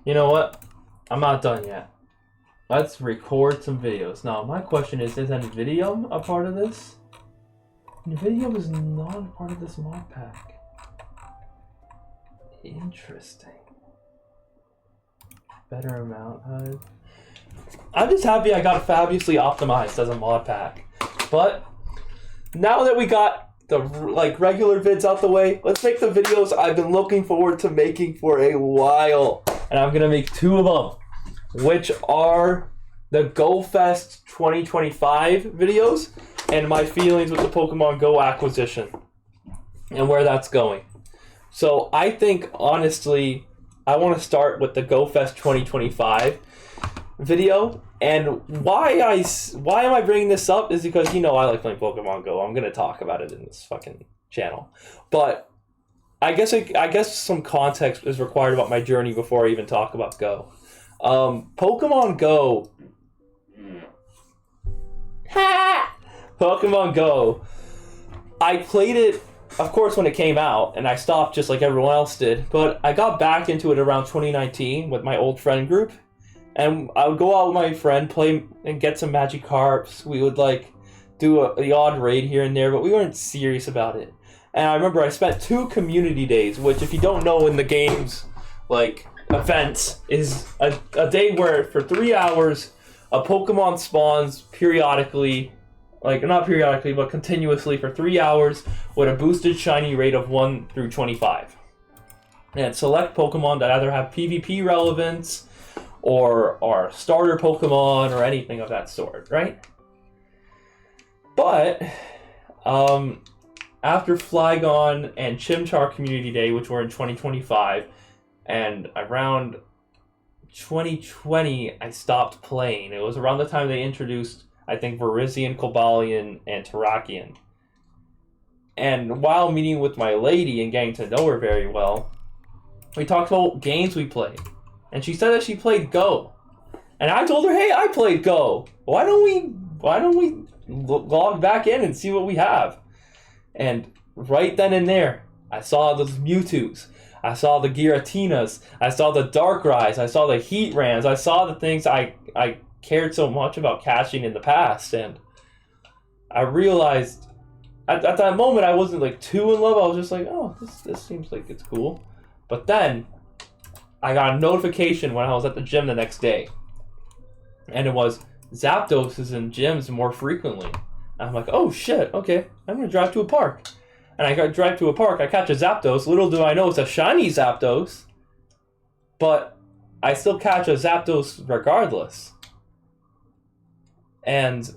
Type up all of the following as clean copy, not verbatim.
You know what? I'm not done yet. Let's record some videos. Now, my question is any video a part of this? The video is not a part of this mod pack. Interesting. Better amount. I'm just happy I got fabulously optimized as a mod pack. But now that we got the regular vids out the way, let's make the videos I've been looking forward to making for a while. And I'm gonna make two of them, which are the GoFest 2025 videos and my feelings with the Pokemon Go acquisition and where that's going. So I think, honestly, I want to start with the GoFest 2025 video. And why am I bringing this up is because, you know, I like playing Pokemon Go. I'm going to talk about it in this fucking channel. But I guess some context is required about my journey before I even talk about Go. Pokemon Go. Pokemon Go. I played it, of course, when it came out, and I stopped just like everyone else did. But I got back into it around 2019 with my old friend group. And I would go out with my friend, play and get some Magikarps. We would do the odd raid here and there, but we weren't serious about it. And I remember I spent 2 community days, which, if you don't know, in the game's events, is a day where for 3 hours a Pokemon spawns periodically, not periodically, but continuously for 3 hours with a boosted shiny rate of 1 through 25. And select Pokemon that either have PvP relevance or are starter Pokemon or anything of that sort, right? But after Flygon and Chimchar Community Day, which were in 2025, and around 2020, I stopped playing. It was around the time they introduced, I think, Virizion, Cobalion, and Terrakion. And while meeting with my lady and getting to know her very well, we talked about games we played. And she said that she played Go. And I told her, hey, I played Go. Why don't we log back in and see what we have? And right then and there, I saw those Mewtwo's. I saw the Giratinas. I saw the Darkrai's. I saw the Heatrans. I saw the things I cared so much about catching in the past. And I realized, at that moment, I wasn't too in love. I was just like, oh, this seems like it's cool. But then I got a notification when I was at the gym the next day. And it was, Zapdos is in gyms more frequently. And I'm like, oh shit, okay, I'm gonna drive to a park. And I drive to a park, I catch a Zapdos. Little do I know it's a shiny Zapdos. But I still catch a Zapdos regardless. And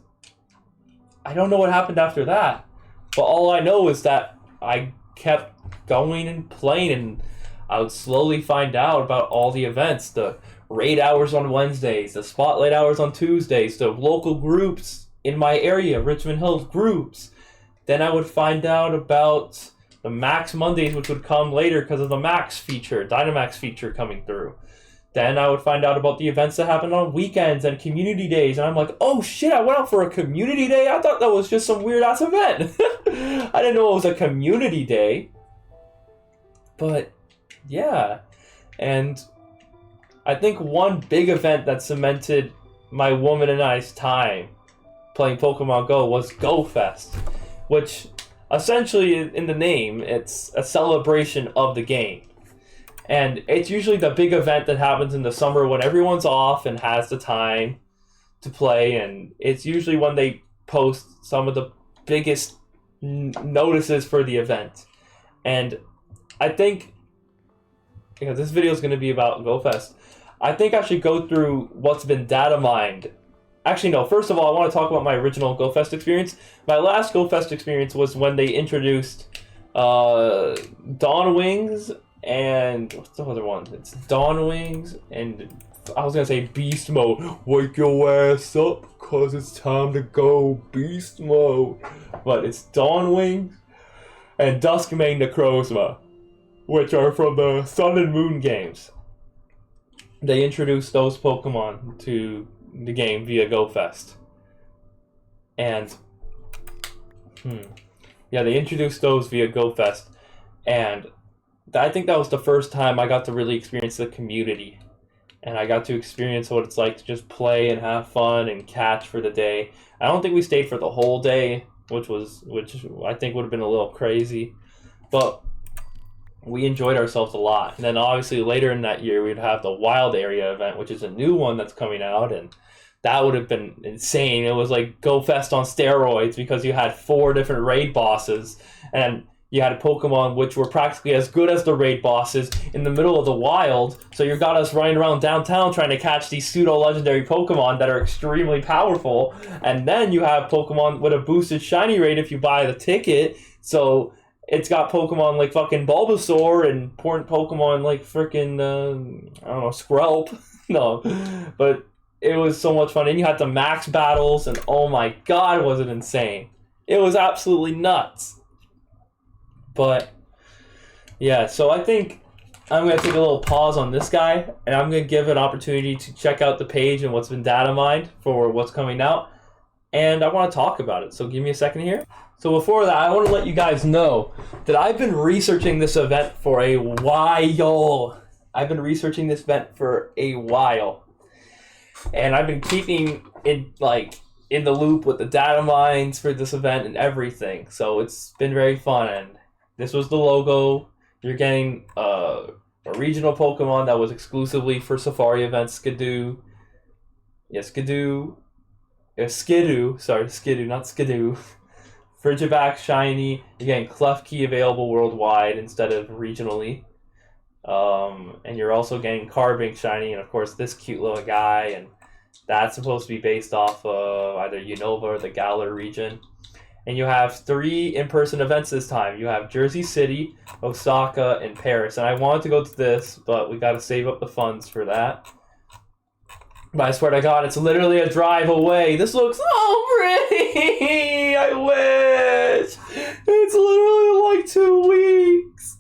I don't know what happened after that. But all I know is that I kept going and playing, and I would slowly find out about all the events, the raid hours on Wednesdays, the spotlight hours on Tuesdays, the local groups in my area, Richmond Hills groups. Then I would find out about the Max Mondays, which would come later because of the Max feature, Dynamax feature coming through. Then I would find out about the events that happened on weekends and community days. And I'm like, oh shit, I went out for a community day? I thought that was just some weird ass event. I didn't know it was a community day. But yeah, and I think one big event that cemented my woman and I's time playing Pokemon Go was GoFest, which essentially, in the name, it's a celebration of the game. And it's usually the big event that happens in the summer when everyone's off and has the time to play, and it's usually when they post some of the biggest notices for the event. And I think, because this video is going to be about GoFest, I think I should go through what's been data mined. Actually, no. First of all, I want to talk about my original GoFest experience. My last GoFest experience was when they introduced Dawn Wings and... what's the other one? It's Dawn Wings and... I was going to say Beast Mode. Wake your ass up, because it's time to go Beast Mode. But it's Dawn Wings and Duskmane Necrozma, which are from the Sun and Moon games. They introduced those Pokemon to the game via GoFest. And, yeah, they introduced those via GoFest. And I think that was the first time I got to really experience the community. and I got to experience what it's like to just play and have fun and catch for the day. I don't think we stayed for the whole day, which I think would have been a little crazy, but we enjoyed ourselves a lot. And then obviously later in that year, we'd have the Wild Area event, which is a new one that's coming out, and that would have been insane. It was like Go Fest on steroids because you had 4 different raid bosses, and you had Pokemon which were practically as good as the raid bosses in the middle of the wild. So you got us running around downtown trying to catch these pseudo-legendary Pokemon that are extremely powerful. And then you have Pokemon with a boosted shiny rate if you buy the ticket. So it's got Pokemon like fucking Bulbasaur and important Pokemon like freaking, I don't know, Skrelp. No, but it was so much fun. And you had the max battles, and oh my god, was it insane. It was absolutely nuts. But yeah, so I think I'm going to take a little pause on this guy, and I'm going to give an opportunity to check out the page and what's been data mined for what's coming out. And I want to talk about it, so give me a second here. So before that, I want to let you guys know that I've been researching this event for a while. I've been researching this event for a while. And I've been keeping it in the loop with the data mines for this event and everything. So it's been very fun, and this was the logo. You're getting a regional Pokemon that was exclusively for Safari events. Skidoo. Yeah, Skidoo. Skidoo, not Skidoo. Frigiback Shiny. You're getting Klefki available worldwide instead of regionally. And you're also getting Carbink Shiny, and of course this cute little guy. And that's supposed to be based off of either Unova or the Galar region. And you have 3 in-person events this time. You have Jersey City, Osaka, and Paris. And I wanted to go to this, but we got to save up the funds for that. But I swear to God, it's literally a drive away. This looks so pretty! I wish! It's literally like 2 weeks!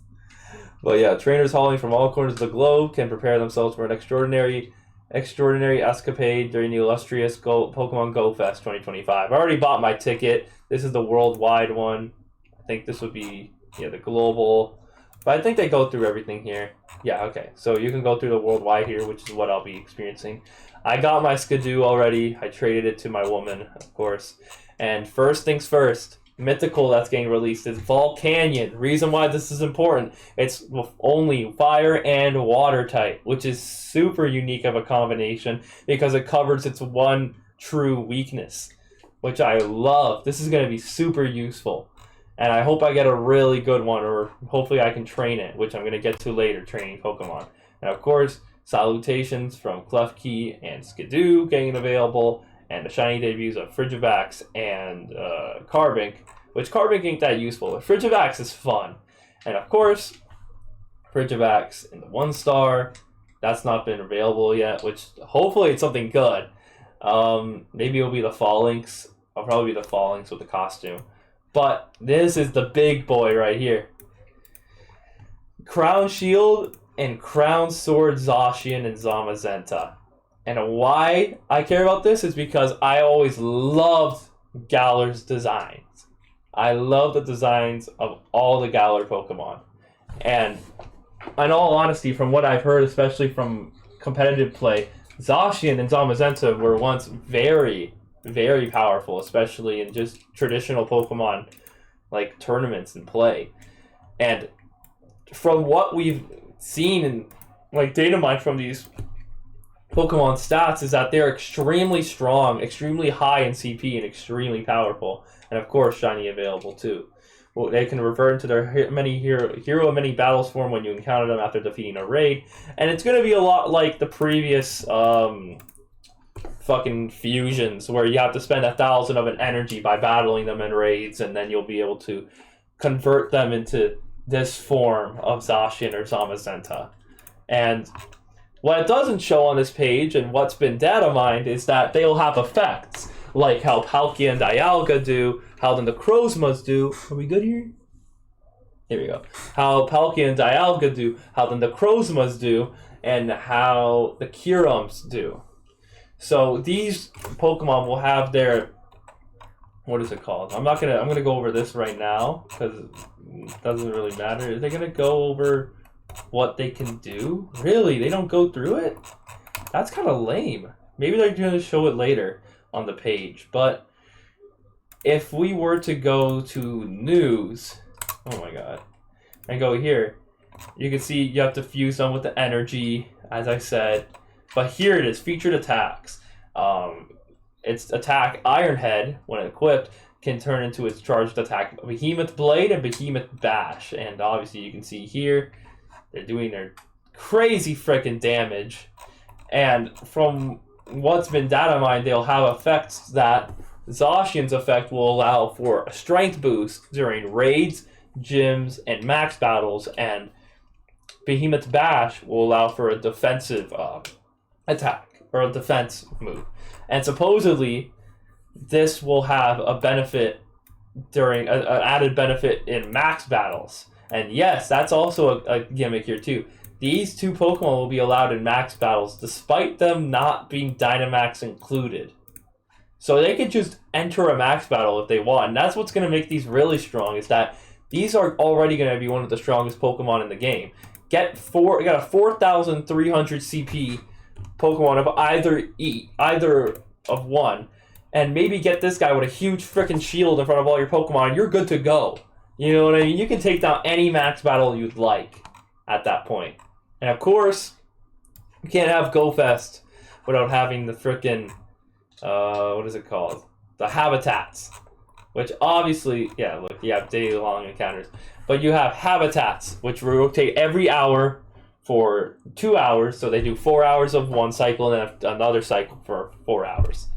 But yeah, trainers hauling from all corners of the globe can prepare themselves for an extraordinary escapade during the illustrious Pokemon Go Fest 2025. I already bought my ticket. This is the worldwide one. I think this would be, the global. But I think they go through everything here. Yeah, okay. So you can go through the worldwide here, which is what I'll be experiencing. I got my Skidoo already. I traded it to my woman, of course. And first things first, mythical that's getting released is Volcanion. Reason why this is important, it's only fire and water type, which is super unique of a combination because it covers its one true weakness, which I love. This is going to be super useful, and I hope I get a really good one, or hopefully I can train it, which I'm going to get to later, training Pokemon. And of course, salutations from Klefki and Skidoo getting available, and the shiny debuts of Frigivax and Carbink, which Carbink ain't that useful, but Frigivax is fun. And of course, Frigivax in the 1-star, that's not been available yet, which hopefully it's something good. Maybe it'll be the Phalanx. I'll probably be the Phalanx with the costume. But this is the big boy right here. Crown Shield and Crown Sword Zacian and Zamazenta. And why I care about this is because I always loved Galar's designs. I love the designs of all the Galar Pokemon. And in all honesty, from what I've heard, especially from competitive play, Zacian and Zamazenta were once very, very powerful, especially in just traditional Pokemon like tournaments and play. And from what we've seen in like data mine from these Pokemon stats is that they're extremely strong, extremely high in CP, and extremely powerful. And of course, shiny available too. Well, they can revert into their hero of many battles form when you encounter them after defeating a raid. And it's going to be a lot like the previous fucking fusions, where you have to spend 1,000 of an energy by battling them in raids, and then you'll be able to convert them into this form of Zacian or Zamazenta. And what it doesn't show on this page, and what's been data mined, is that they'll have effects, like how Palkia and Dialga do, how the Necrozmas do. Are we good here? Here we go. How Palkia and Dialga do, how the Necrozmas do, and how the Kirums do. So these Pokemon will have their, what is it called? I'm gonna go over this right now because it doesn't really matter. Are they gonna go over what they can do? Really? They don't go through it? That's kind of lame. Maybe they're going to show it later on the page. But if we were to go to news, oh my god, and go here, you can see you have to fuse them with the energy, as I said. But here it is, featured attacks. Its attack, Ironhead, when equipped, can turn into its charged attack, Behemoth Blade and Behemoth Bash. And obviously you can see here, they're doing their crazy freaking damage. And from what's been data mined, they'll have effects that Zacian's effect will allow for a strength boost during raids, gyms, and max battles. And Behemoth Bash will allow for a defensive attack, or a defense move. And supposedly, this will have a benefit during an added benefit in max battles. And yes, that's also a gimmick here too. These two Pokemon will be allowed in max battles despite them not being Dynamax included. So they could just enter a max battle if they want. And that's what's going to make these really strong, is that these are already going to be one of the strongest Pokemon in the game. You got a 4,300 CP Pokemon of either of one, and maybe get this guy with a huge freaking shield in front of all your Pokemon, and you're good to go. You know what I mean? You can take down any max battle you'd like at that point. And of course, you can't have GoFest without having the freaking, what is it called? The habitats. Which obviously, yeah, look, you have day-long encounters. But you have habitats, which rotate every hour for 2 hours. So they do 4 hours of one cycle and then another cycle for 4 hours.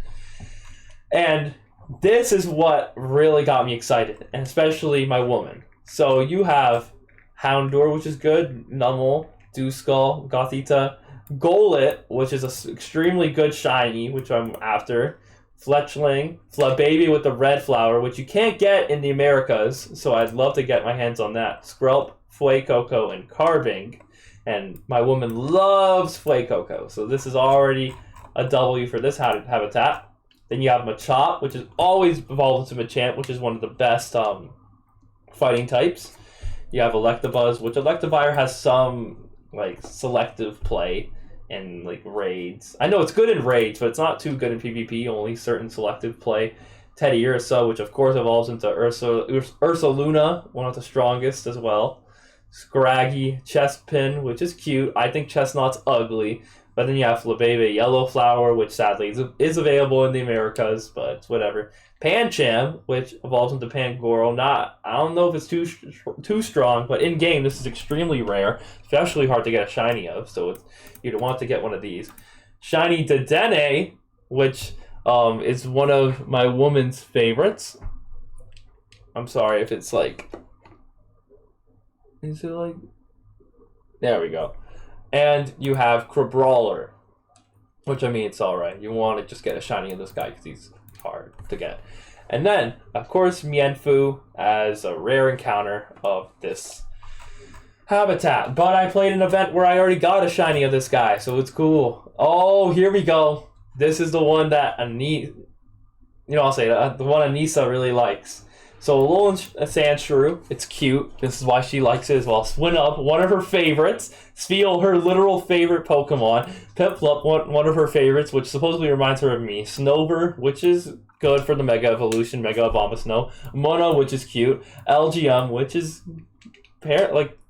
And this is what really got me excited, and especially my woman. So you have Houndour, which is good, Numel, Dewskull, Gothita, Golett, which is an extremely good shiny, which I'm after, Fletchling, Flababy with the red flower, which you can't get in the Americas, so I'd love to get my hands on that, Skrelp, Fuecoco, and Carbink. And my woman loves Fuecoco, so this is already a W for this habitat. Then you have Machop, which is always evolved into Machamp, which is one of the best fighting types. You have Electabuzz, which Electivire has some like selective play in like raids. I know it's good in raids, but it's not too good in PvP, only certain selective play. Teddiursa, which of course evolves into Ursaluna, one of the strongest as well. Scraggy, Chespin, which is cute. I think Chestnut's ugly. But then you have Flabébé Yellow Flower, which sadly is available in the Americas, but it's whatever. Pancham, which evolves into Pangoro. I don't know if it's too strong, but in game this is extremely rare, especially hard to get a shiny of. So you'd want to get one of these. Shiny Dedenne, which is one of my woman's favorites. I'm sorry if it's like. Is it like? There we go. And you have Crabrawler, which, I mean, it's alright. You want to just get a shiny of this guy because he's hard to get. And then, of course, Mienfoo as a rare encounter of this habitat. But I played an event where I already got a shiny of this guy, so it's cool. Oh, here we go. This is the one that I'll say that, the one Anissa really likes. So Alolan Sandshrew, it's cute. This is why she likes it as well. Swinub, one of her favorites. Spheal, her literal favorite Pokemon. Piplup, one of her favorites, which supposedly reminds her of me. Snover, which is good for the Mega Evolution, Mega Abomasnow. Mona, which is cute. Elgium, which is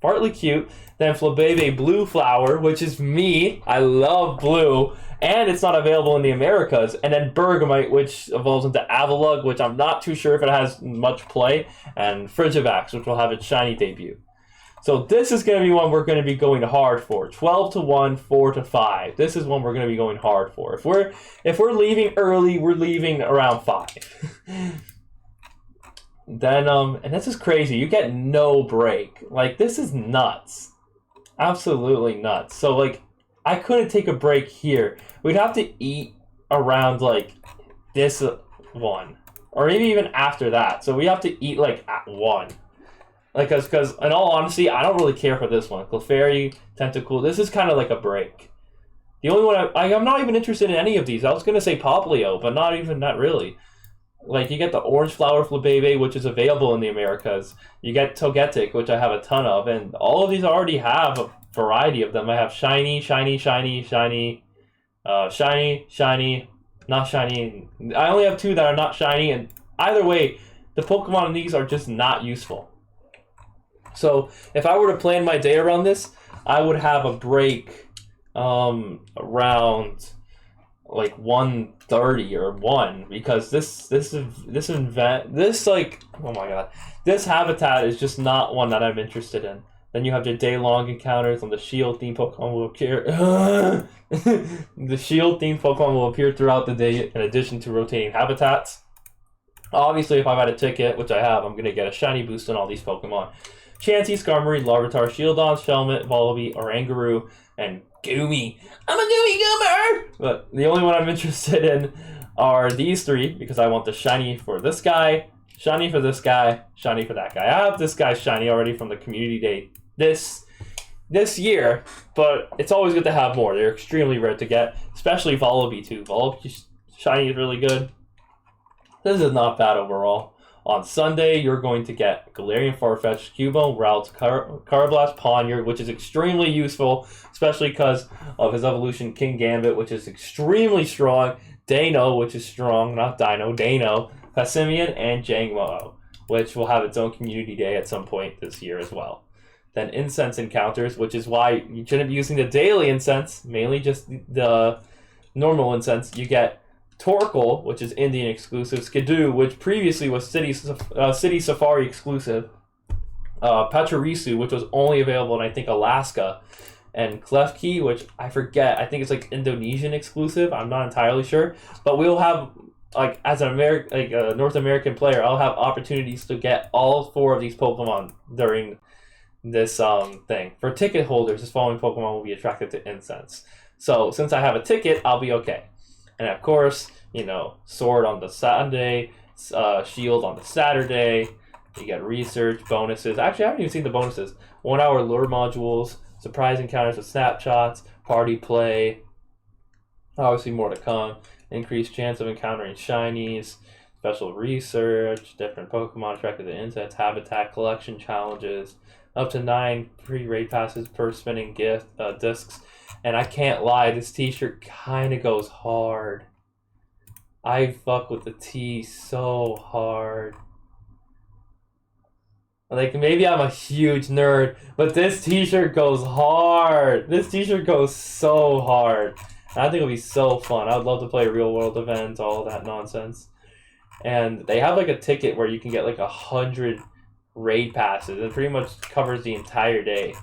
partly cute. Then Flabébé Blue Flower, which is me. I love blue. And it's not available in the Americas. And then Bergamite, which evolves into Avalugg, which I'm not too sure if it has much play. And Frigivax, which will have its shiny debut. So this is going to be one we're going to be going hard for. 12 to 1, 4 to 5. This is one we're going to be going hard for. If we're leaving early, we're leaving around 5. Then, and this is crazy. You get no break. Like, this is nuts. Absolutely nuts. So, like, I couldn't take a break here. We'd have to eat around, like, this one. Or maybe even after that. So we have to eat, like, at 1. Like, because, in all honesty, I don't really care for this one. Clefairy, Tentacool, this is kind of like a break. The only one, I'm not even interested in any of these. I was going to say Poplio, but not really. Like, you get the Orange Flower Flabébé, which is available in the Americas. You get Togetic, which I have a ton of. And all of these already have a variety of them. I have Shiny, Shiny, Shiny, Shiny, Shiny, shiny, not shiny. I only have 2 that are not shiny, and either way, the Pokemon in these are just not useful. So if I were to plan my day around this, I would have a break around like 1:30 or 1, because this like, oh my god, this habitat is just not one that I'm interested in. Then you have your day-long encounters on the shield-themed Pokemon will appear. The shield-themed Pokemon will appear throughout the day in addition to rotating habitats. Obviously, if I've had a ticket, which I have, I'm going to get a shiny boost on all these Pokemon. Chansey, Skarmory, Larvitar, Shieldon, Shelmet, Volibee, Oranguru, and Goomy. I'm a Goomy Goomer! But the only one I'm interested in are these 3, because I want the shiny for this guy, shiny for this guy, shiny for that guy. I have this guy shiny already from the community day this year, but it's always good to have more. They're extremely rare to get, especially Volibee too. Volibee shiny is really good. This is not bad overall. On Sunday, you're going to get Galarian, Farfetch'd, Cubone, Ralts, Carablast, Ponyard, which is extremely useful, especially because of his evolution, Kingambit, which is extremely strong, Dano, which is strong, not Dino, Dano, Passimian, and Jangmo, which will have its own community day at some point this year as well. Then incense encounters, which is why you shouldn't be using the daily incense, mainly just the normal incense. You get Torkoal, which is Indian exclusive, Skidoo, which previously was City Safari exclusive, Pachirisu, which was only available in, I think, Alaska, and Klefki, which I forget, I think it's like Indonesian exclusive, I'm not entirely sure, but we'll have, like, as an a North American player, I'll have opportunities to get all 4 of these Pokemon during this thing. For ticket holders, this following Pokemon will be attracted to incense. So since I have a ticket, I'll be okay. And of course, you know, Sword on the Sunday, Shield on the Saturday. You get research bonuses. Actually, I haven't even seen the bonuses. 1-hour lure modules, surprise encounters with snapshots, party play. Obviously, more to come. Increased chance of encountering shinies, special research, different Pokemon attracted to incense, habitat collection challenges. Up to 9 free raid passes per spinning discs. And I can't lie, this t-shirt kind of goes hard. I fuck with the T so hard. Like, maybe I'm a huge nerd, but this t-shirt goes hard. This t-shirt goes so hard. And I think it'll be so fun. I would love to play real world events, all that nonsense. And they have like a ticket where you can get like 100 raid passes. It pretty much covers the entire day.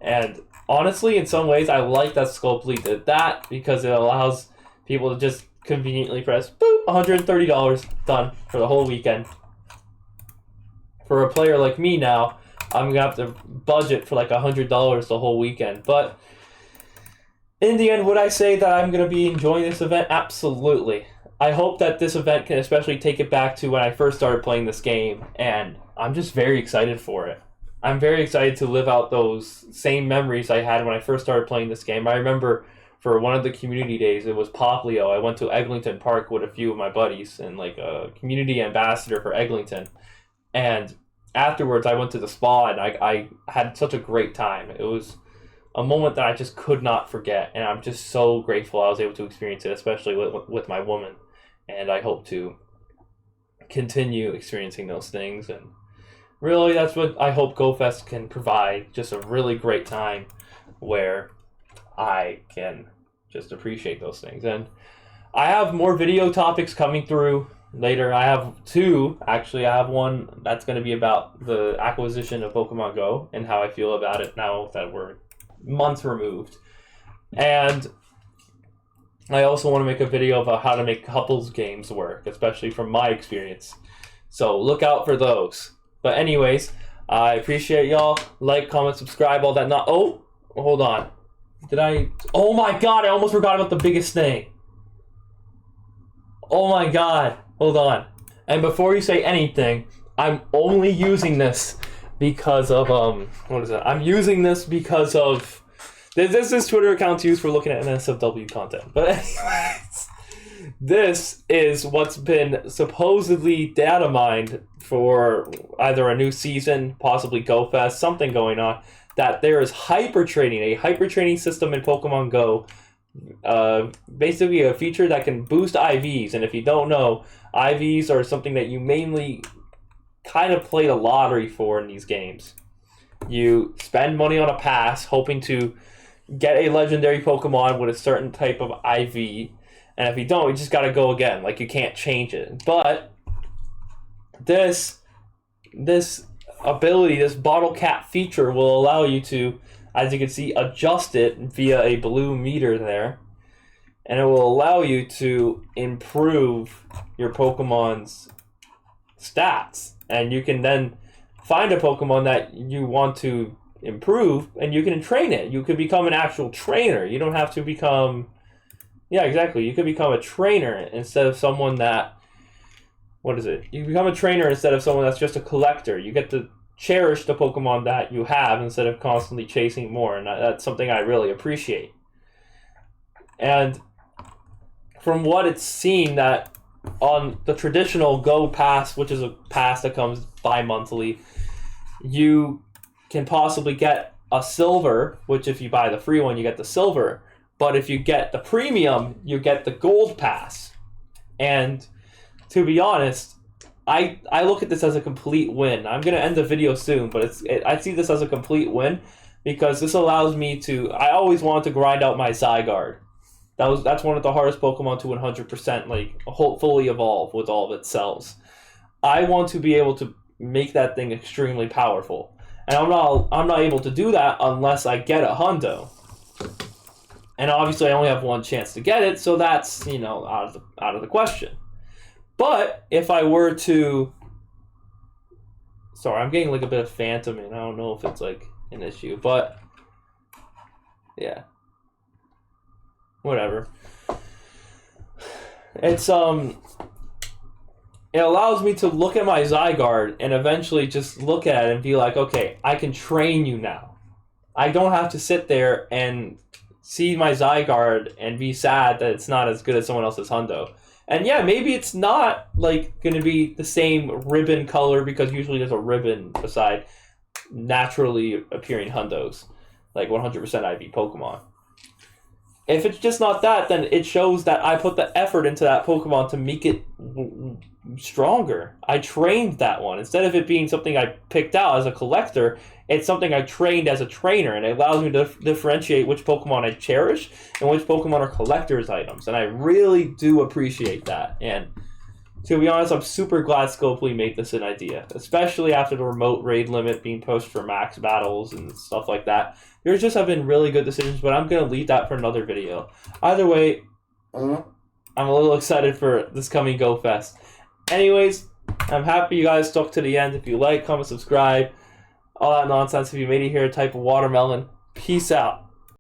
And honestly, in some ways, I like that Sculptly did that because it allows people to just conveniently press boop, $130 done for the whole weekend. For a player like me now, I'm gonna have to budget for like $100 the whole weekend. But in the end, would I say that I'm gonna be enjoying this event? Absolutely. I hope that this event can especially take it back to when I first started playing this game, and I'm just very excited for it. I'm very excited to live out those same memories I had when I first started playing this game. I remember for one of the community days, it was Poplio. I went to Eglinton Park with a few of my buddies and like a community ambassador for Eglinton. And afterwards, I went to the spa and I had such a great time. It was a moment that I just could not forget. And I'm just so grateful I was able to experience it, especially with my woman. And I hope to continue experiencing those things. And really, that's what I hope GoFest can provide. Just a really great time where I can just appreciate those things. And I have more video topics coming through later. I have 2, actually. I have one that's going to be about the acquisition of Pokemon Go and how I feel about it now that we're months removed. And I also want to make a video about how to make couples games work, especially from my experience. So look out for those. But anyways, I appreciate y'all. Like, comment, subscribe, all that. Oh, hold on. Oh my god, I almost forgot about the biggest thing. Oh my god. Hold on. And before you say anything, I'm only using this because of, what is it? I'm using this because of, this is Twitter accounts used for looking at NSFW content. But anyways, this is what's been supposedly data mined for either a new season, possibly GoFest, something going on, that there is a hyper training system in Pokemon Go Basically a feature that can boost IVs. And if you don't know, IVs are something that you mainly kind of play the lottery for in these games. You spend money on a pass hoping to get a legendary Pokemon with a certain type of IV, and if you don't, you just gotta go again. Like, you can't change it. But this ability, this bottle cap feature, will allow you to, as you can see, adjust it via a blue meter there, and it will allow you to improve your Pokemon's stats, and you can then find a Pokemon that you want to improve, and you can train it. You could become an actual trainer. You don't have to become... Yeah, exactly. You could become a trainer instead of someone that... What is it? You become a trainer instead of someone that's just a collector. You get to cherish the Pokemon that you have instead of constantly chasing more, and that's something I really appreciate. And from what it's seen, that on the traditional Go Pass, which is a pass that comes bi-monthly, you can possibly get a silver, which if you buy the free one, you get the silver. But if you get the premium, you get the gold pass. And to be honest, I look at this as a complete win. I'm going to end the video soon, but I see this as a complete win because this allows me to... I always wanted to grind out my Zygarde. That's one of the hardest Pokemon to 100% like fully evolve with all of its cells. I want to be able to make that thing extremely powerful, and I'm not able to do that unless I get a Hundo. And obviously, I only have one chance to get it, so that's, you know, out of the question. But if I were to... Sorry, I'm getting like a bit of phantom, and I don't know if it's like an issue, but yeah. Whatever. It's it allows me to look at my Zygarde and eventually just look at it and be like, okay, I can train you now. I don't have to sit there and see my Zygarde and be sad that it's not as good as someone else's Hundo. And yeah, maybe it's not like going to be the same ribbon color, because usually there's a ribbon beside naturally appearing Hundos, like 100% IV Pokemon. If it's just not that, then it shows that I put the effort into that Pokemon to make it stronger. I trained that one. Instead of it being something I picked out as a collector, it's something I trained as a trainer, and it allows me to differentiate which Pokemon I cherish and which Pokemon are collector's items. And I really do appreciate that. And to be honest, I'm super glad Scopely made this an idea, especially after the remote raid limit being pushed for max battles and stuff like that. Yours just have been really good decisions, but I'm going to leave that for another video. Either way, I'm a little excited for this coming Go Fest. Anyways, I'm happy you guys stuck to the end. If you like, comment, subscribe, all that nonsense. If you made it here, type of watermelon. Peace out.